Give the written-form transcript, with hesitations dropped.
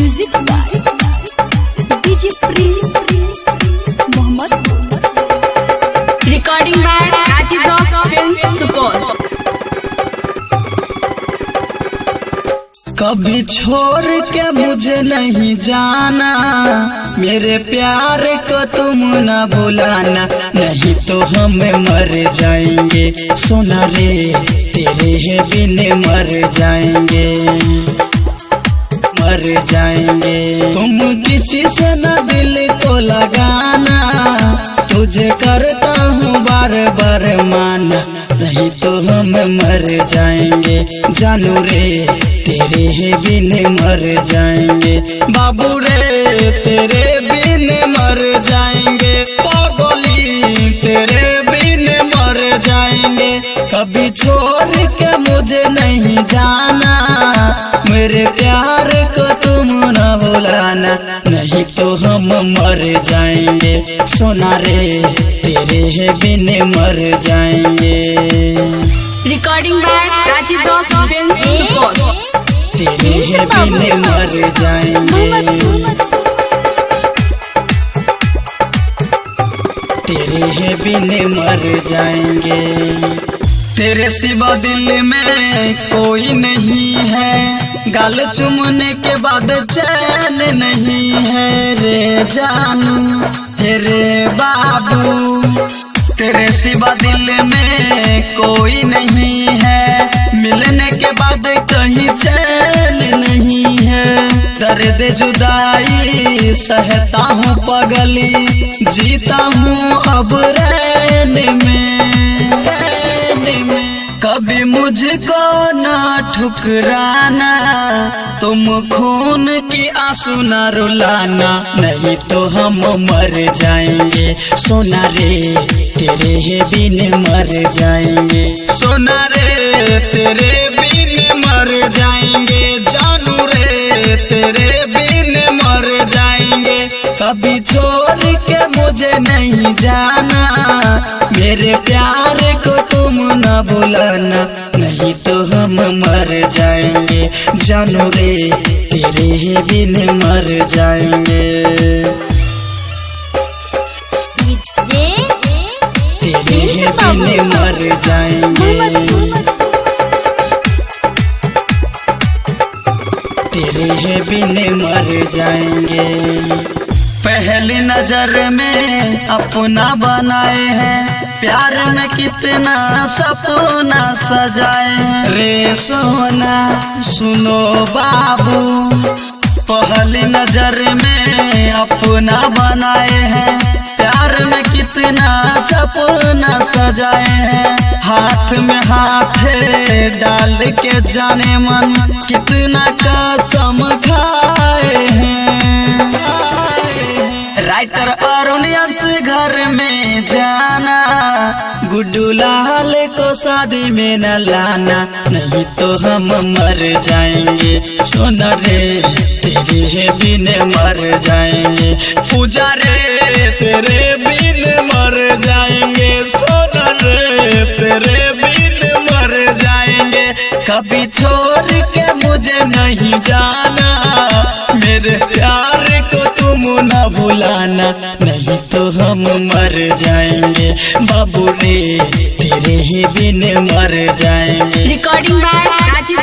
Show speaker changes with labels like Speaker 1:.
Speaker 1: Music by DJ Prince Mohammad. Recording by Rajiv film Supaul.
Speaker 2: कभी छोड़ के मुझे नहीं जाना, मेरे प्यार को तुम न भुलाना, नहीं तो हम मर जाएंगे सोना रे, तेरे है बिन मर जाएंगे, मर जाएंगे। तुम किसी से न दिल को लगाना, तुझे करता हूँ बार बार माना, नहीं तो हम मर जाएंगे जानू रे, तेरे है बिन मर जाएंगे। बाबू रे तेरे बिन मर जाएंगे, पागली तेरे बिन मर जाएंगे। कभी छोड़ के मुझे नहीं जाना, मेरे प्यार को तुम न भुलाना, नहीं तो हम मर जाएंगे सोना रे, तेरे है बिन मर जाएंगे।
Speaker 1: Recording by Rajiv film Supaul.
Speaker 2: तेरे है बिन मर जाएंगे, तेरे है बिन मर जाएंगे। तेरे सिवा दिल में कोई नहीं है, गाल चुमने के बाद चैन नहीं है रे जानू, तेरे बाबू। तेरे सिवा दिल में कोई नहीं है, मिलने के बाद कहीं चैन नहीं है। दर्द जुदाई सहता हूँ पगली, जीता हूँ अब रैन में। कभी मुझको ना ठुकराना, तुम खून की आंसू न रुलाना, नहीं तो हम मर जाएंगे सोना रे, तेरे है बिन मर जाएंगे सोना रे, तेरे बिन मर जाएंगे जानू रे, तेरे बिन मर जाएंगे। कभी छोड़ के मुझे नहीं जाना, मेरे प्यार को तुम न भुलाना, नहीं तो हम मर जाएंगे जानू रे, तेरे ही बिन मर जाएंगे, तेरे ही बिन मर जाएंगे, तेरे ही बिन मर जाएंगे। पहली नजर में अपना बनाए हैं, प्यार में कितना सपना सजाए रे सोना सुनो बाबू। पहली नजर में अपना बनाए हैं, प्यार में कितना सपना सजाए हैं, हाथ में हाथ डाल के जाने मन कितना कसम खाए हैं। राइटर अरुणियंस घर में जाना, गुड्डू लाल को शादी में न लाना, नहीं तो हम मर जाएंगे सोना रे, तेरे है बिन मर जाएंगे। पूजा रे तेरे बिन मर जाएंगे सोना रे, तेरे बिन मर जाएंगे। कभी छोड़ के मुझे नहीं जाना, मेरे प्यार को तुम न भुलाना, नहीं तो हम मर जाएंगे बाबू रे, तेरे ही बिन मर जाएंगे।
Speaker 1: Recording by Rajiv